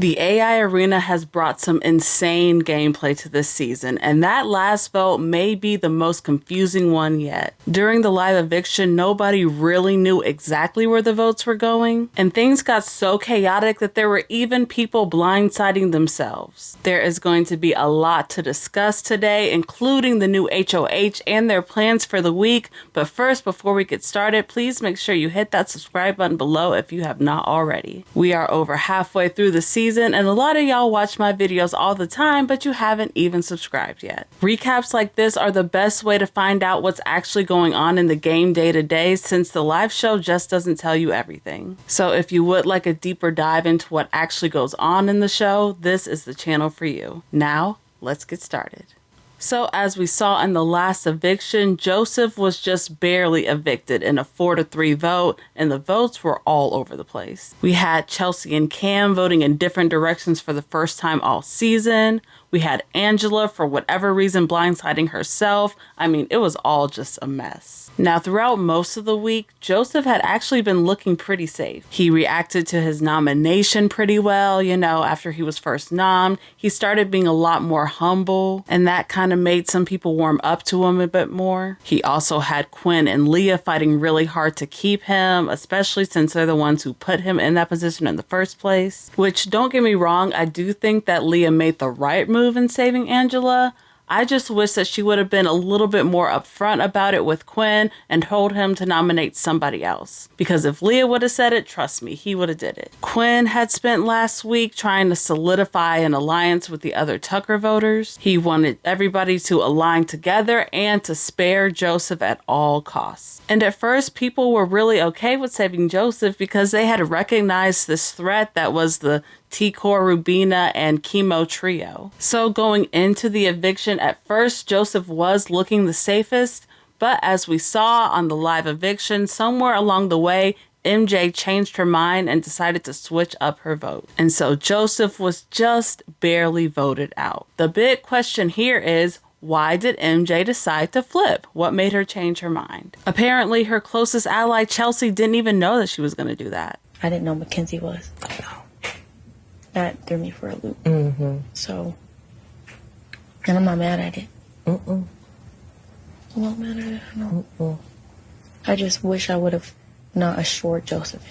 The AI arena has brought some insane gameplay to this season, and that last vote may be the most confusing one yet. During the live eviction, nobody really knew exactly where the votes were going, and things got so chaotic that there were even people blindsiding themselves. There is going to be a lot to discuss today, including the new HOH and their plans for the week, but first, before we get started, please make sure you hit that subscribe button below if you have not already. We are over halfway through the season, and a lot of y'all watch my videos all the time, but you haven't even subscribed yet. Recaps like this are the best way to find out what's actually going on in the game day to day, since the live show just doesn't tell you everything. So if you would like a deeper dive into what actually goes on in the show, this is the channel for you. Now, let's get started. So as we saw in the last eviction, Joseph was just barely evicted in a 4-3 vote, and the votes were all over the place. We had Chelsie and Cam voting in different directions for the first time all season. We had Angela, for whatever reason, blindsiding herself. I mean, it was all just a mess. Now, throughout most of the week, Joseph had actually been looking pretty safe. He reacted to his nomination pretty well, you know, after he was first nommed. He started being a lot more humble, and that kind of made some people warm up to him a bit more. He also had Quinn and Leah fighting really hard to keep him, especially since they're the ones who put him in that position in the first place. Which, don't get me wrong, I do think that Leah made the right move in saving Angela. I just wish that she would have been a little bit more upfront about it with Quinn and told him to nominate somebody else. Because if Leah would have said it, trust me, he would have did it. Quinn had spent last week trying to solidify an alliance with the other Tucker voters. He wanted everybody to align together and to spare Joseph at all costs. And at first, people were really okay with saving Joseph because they had recognized this threat that was the T-Kor, Rubina, and Kimo trio. So going into the eviction, at first Joseph was looking the safest, but as we saw on the live eviction, somewhere along the way, MJ changed her mind and decided to switch up her vote. And so Joseph was just barely voted out. The big question here is, why did MJ decide to flip? What made her change her mind? Apparently, her closest ally, Chelsie, didn't even know that she was going to do that. I didn't know Makensy was. That threw me for a loop. So, and I'm not mad at it. I'm not mad at it. No. I just wish I would have not assured Joseph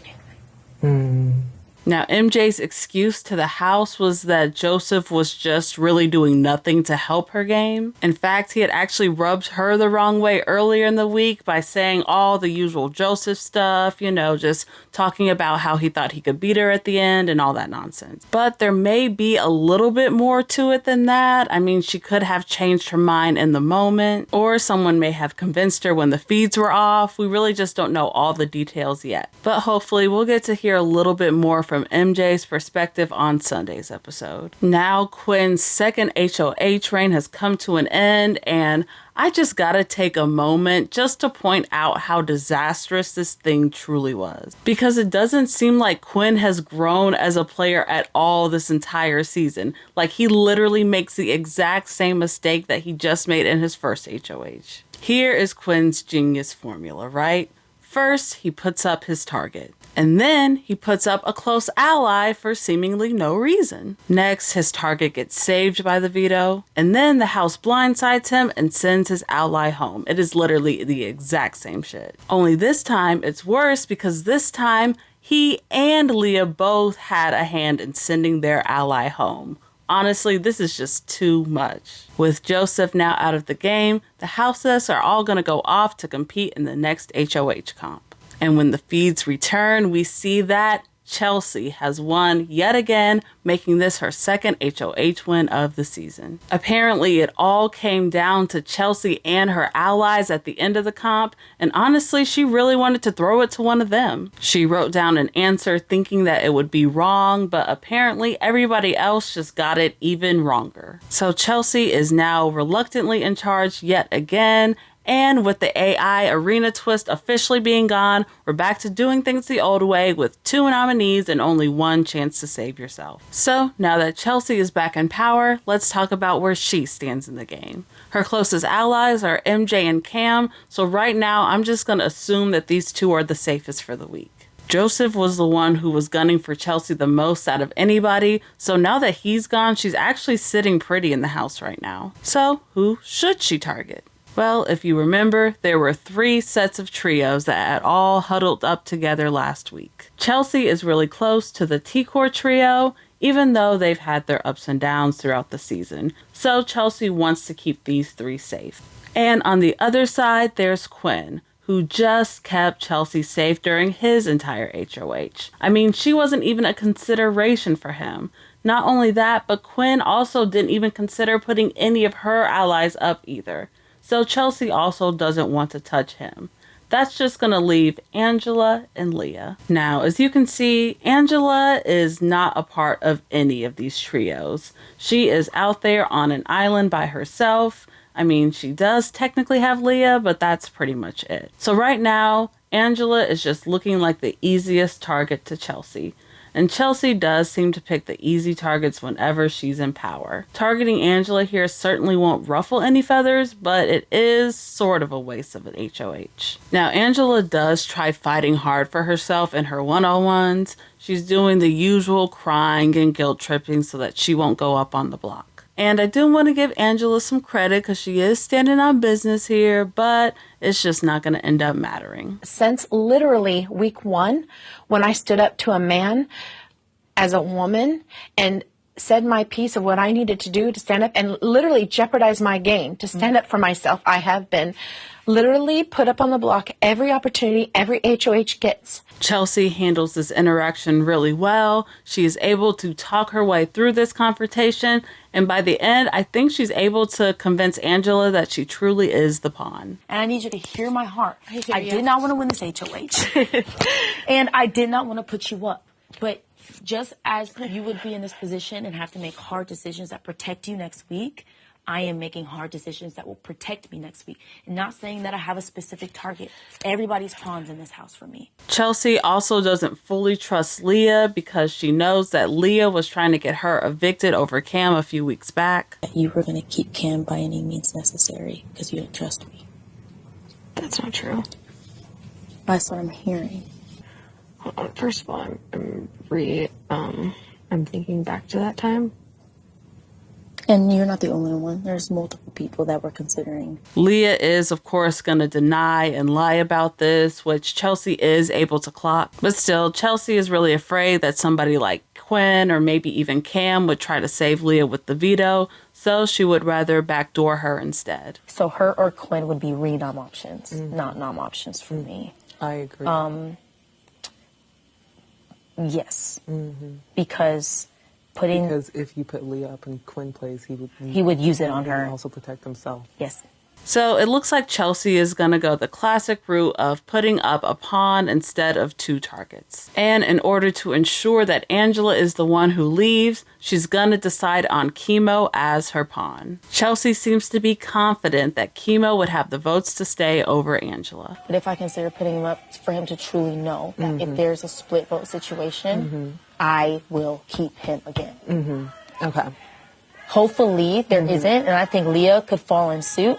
anything. Now, MJ's excuse to the house was that Joseph was just really doing nothing to help her game. In fact, he had actually rubbed her the wrong way earlier in the week by saying all the usual Joseph stuff, you know, just talking about how he thought he could beat her at the end and all that nonsense. But there may be a little bit more to it than that. I mean, she could have changed her mind in the moment, or someone may have convinced her when the feeds were off. We really just don't know all the details yet. But hopefully we'll get to hear a little bit more from MJ's perspective on Sunday's episode. Now Quinn's second HOH reign has come to an end, and I just gotta take a moment just to point out how disastrous this thing truly was. Because it doesn't seem like Quinn has grown as a player at all this entire season. Like, he literally makes the exact same mistake that he just made in his first HOH. Here is Quinn's genius formula, right? First, he puts up his target. And then he puts up a close ally for seemingly no reason. Next, his target gets saved by the veto. And then the house blindsides him and sends his ally home. It is literally the exact same shit. Only this time it's worse because this time he and Leah both had a hand in sending their ally home. Honestly, this is just too much. With Joseph now out of the game, the houses are all going to go off to compete in the next HOH comp. And when the feeds return, we see that Chelsie has won yet again, making this her second HOH win of the season. Apparently, it all came down to Chelsie and her allies at the end of the comp, and honestly, she really wanted to throw it to one of them. She wrote down an answer thinking that it would be wrong, but apparently everybody else just got it even wronger. So Chelsie is now reluctantly in charge yet again, and with the AI arena twist officially being gone, we're back to doing things the old way with 2 nominees and only 1 chance to save yourself. So now that Chelsie is back in power, let's talk about where she stands in the game. Her closest allies are MJ and Cam, so right now I'm just going to assume that these 2 are the safest for the week. Joseph was the one who was gunning for Chelsie the most out of anybody, so now that he's gone, she's actually sitting pretty in the house right now. So, who should she target? Well, if you remember, there were 3 sets of trios that had all huddled up together last week. Chelsie is really close to the T-Kor trio, even though they've had their ups and downs throughout the season. So Chelsie wants to keep these 3 safe. And on the other side, there's Quinn, who just kept Chelsie safe during his entire HOH. I mean, she wasn't even a consideration for him. Not only that, but Quinn also didn't even consider putting any of her allies up either. So Chelsie also doesn't want to touch him. That's just going to leave Angela and Leah. Now, as you can see, Angela is not a part of any of these trios. She is out there on an island by herself. I mean, she does technically have Leah, but that's pretty much it. So right now, Angela is just looking like the easiest target to Chelsie. And Chelsie does seem to pick the easy targets whenever she's in power. Targeting Angela here certainly won't ruffle any feathers, but it is sort of a waste of an HOH. Now, Angela does try fighting hard for herself in her one-on-ones. She's doing the usual crying and guilt tripping so that she won't go up on the block. And I do want to give Angela some credit because she is standing on business here, but it's just not going to end up mattering. Since literally week 1, when I stood up to a man as a woman and said my piece of what I needed to do to stand up and literally jeopardize my game, to stand up for myself, I have been literally put up on the block every opportunity, every HOH gets. Chelsie handles this interaction really well. She is able to talk her way through this confrontation, and by the end, I think she's able to convince Angela that she truly is the pawn. And I need you to hear my heart. I did not want to win this HOH. And I did not want to put you up. But just as you would be in this position and have to make hard decisions that protect you next week, I am making hard decisions that will protect me next week. And not saying that I have a specific target. Everybody's pawns in this house for me. Chelsie also doesn't fully trust Leah because she knows that Leah was trying to get her evicted over Cam a few weeks back. You were going to keep Cam by any means necessary because you don't trust me. That's not true. That's what I'm hearing. First of all, I'm thinking back to that time. And you're not the only one. There's multiple people that we're considering. Leah is, of course, going to deny and lie about this, which Chelsie is able to clock. But still, Chelsie is really afraid that somebody like Quinn or maybe even Cam would try to save Leah with the veto, so she would rather backdoor her instead. So her or Quinn would be re-nom options, not nom options for me. I agree. Yes. Because if you put Leah up and Quinn plays, he would use it on her. And also protect himself. Yes. So it looks like Chelsie is going to go the classic route of putting up a pawn instead of 2 targets. And in order to ensure that Angela is the one who leaves, she's going to decide on Kimo as her pawn. Chelsie seems to be confident that Kimo would have the votes to stay over Angela. But if I consider putting him up for him to truly know that if there's a split vote situation, I will keep him again. Okay. Hopefully there isn't, and I think Leah could fall in suit.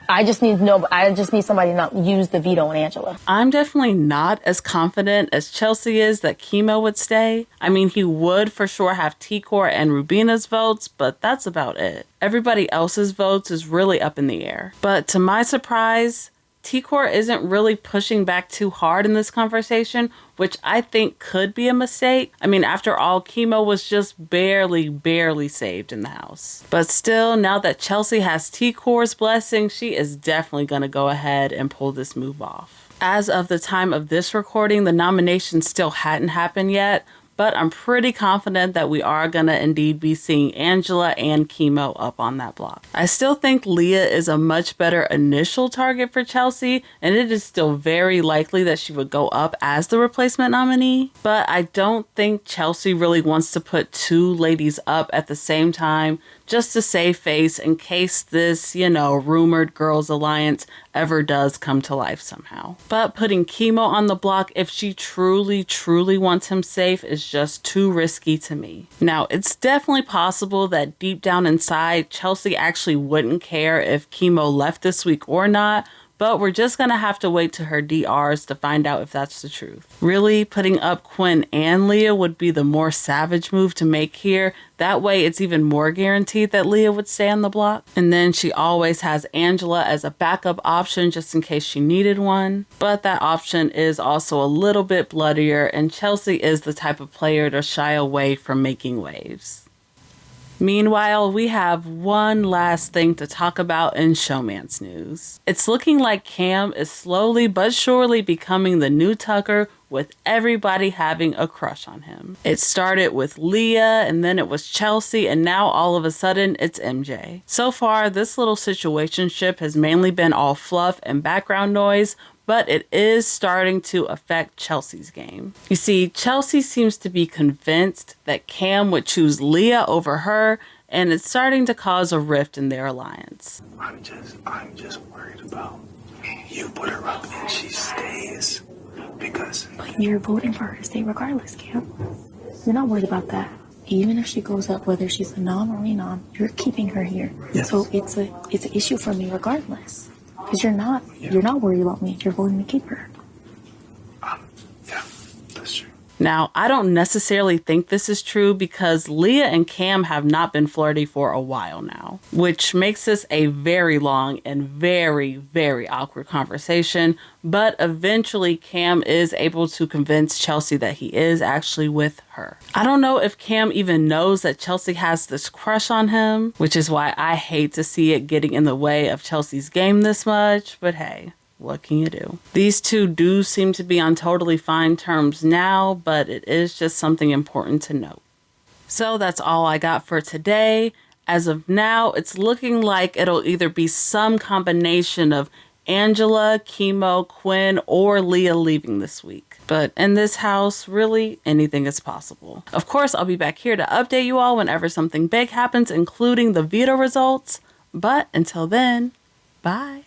I just need somebody to not use the veto on Angela. I'm definitely not as confident as Chelsie is that Kimo would stay. I mean, he would for sure have T-Kor and Rubina's votes, but that's about it. Everybody else's votes is really up in the air. But to my surprise, T-Kor isn't really pushing back too hard in this conversation, which I think could be a mistake. I mean, after all, Kimo was just barely saved in the house. But still, now that Chelsie has T-Kor's blessing, she is definitely going to go ahead and pull this move off. As of the time of this recording, the nomination still hadn't happened yet, but I'm pretty confident that we are going to indeed be seeing Angela and Kimo up on that block. I still think Leah is a much better initial target for Chelsie, and it is still very likely that she would go up as the replacement nominee, but I don't think Chelsie really wants to put 2 ladies up at the same time just to save face in case this, rumored girls alliance ever does come to life somehow. But putting Kimo on the block if she truly wants him safe is just too risky to me. Now, it's definitely possible that deep down inside, Chelsie actually wouldn't care if Kimo left this week or not, but we're just gonna have to wait to her DRs to find out if that's the truth. Really, putting up Quinn and Leah would be the more savage move to make here. That way it's even more guaranteed that Leah would stay on the block. And then she always has Angela as a backup option just in case she needed one. But that option is also a little bit bloodier, and Chelsie is the type of player to shy away from making waves. Meanwhile, we have one last thing to talk about in Showmance news. It's looking like Cam is slowly but surely becoming the new Tucker, with everybody having a crush on him. It started with Leah, and then it was Chelsie, and now all of a sudden it's MJ. So far, this little situationship has mainly been all fluff and background noise, but it is starting to affect Chelsea's game. You see, Chelsie seems to be convinced that Cam would choose Leah over her, and it's starting to cause a rift in their alliance. I'm just worried about you put her up and she stays because. But you're voting for her to stay regardless, Cam. You're not worried about that. Even if she goes up, whether she's a nom or a non, you're keeping her here. Yes. So it's an issue for me regardless. Because you're not worried about me. You're voting to keep her. Yeah, that's true. Now, I don't necessarily think this is true because Leah and Cam have not been flirty for a while now, which makes this a very long and very, very awkward conversation. But eventually, Cam is able to convince Chelsie that he is actually with her. I don't know if Cam even knows that Chelsie has this crush on him, which is why I hate to see it getting in the way of Chelsea's game this much, but hey. What can you do? These two do seem to be on totally fine terms now, but it is just something important to note. So that's all I got for today. As of now, it's looking like it'll either be some combination of Angela, Kimo, Quinn, or Leah leaving this week. But in this house, really, anything is possible. Of course, I'll be back here to update you all whenever something big happens, including the veto results. But until then, bye.